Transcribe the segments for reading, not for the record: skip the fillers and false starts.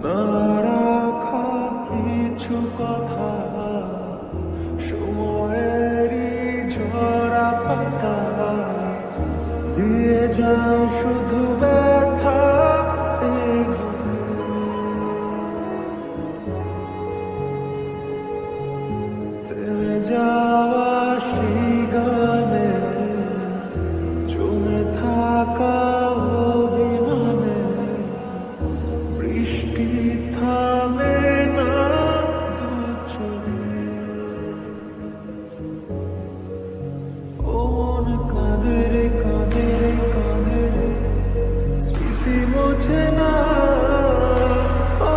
না রাখা কিছু কথা, সময়েরই ঝরা পাতা দিয়ে যায় শুধু ব্যথা। এই থেমে যাওয়া সেই গানে জমে থাকা অভিমানে বৃষ্টি থামে না দু চোখে। ও মন কাঁদে রে কাঁদে রে কাঁদে রে, স্মৃতি মোছে না। ও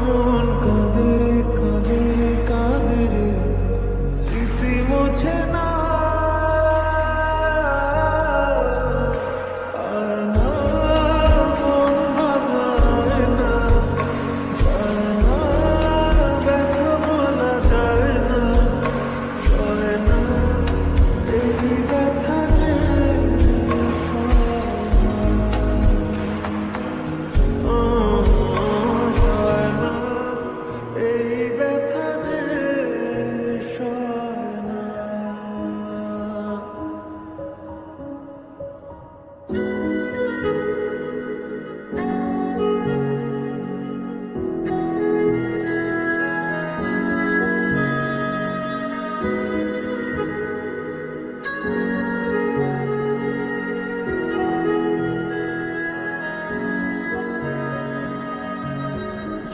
মন কাঁদে রে কাঁদে রে কাঁদে রে, স্মৃতি মোছে না।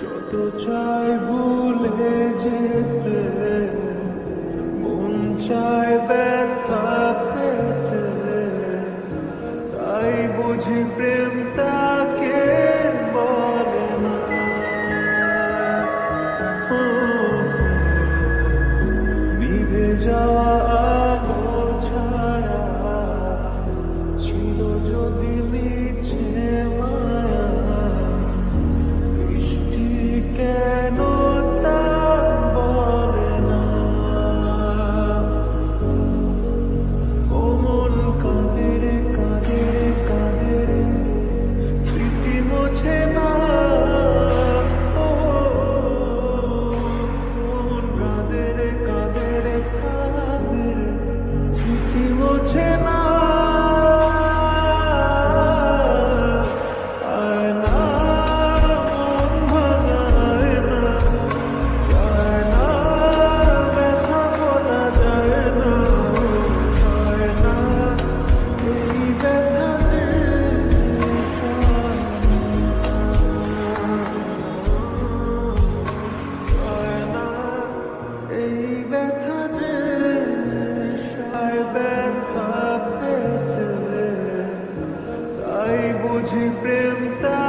যত চাই ভুলে যেতে, মন চায় ব্যথা পেতে, তাই বুঝি প্রেম তাকে বলে না। নিভে যাওয়া আলো ছায়া ছিল যদি মিছে মায়া, কেন তা বলে না। ও মন কাঁদে রে কাঁদে রে কাঁদে রে, স্মৃতি মোছে না। ও মন কাঁদে রে কাঁদে রে কাঁদে রে, স্মৃতি মোছে না। বুঝি প্রেম তা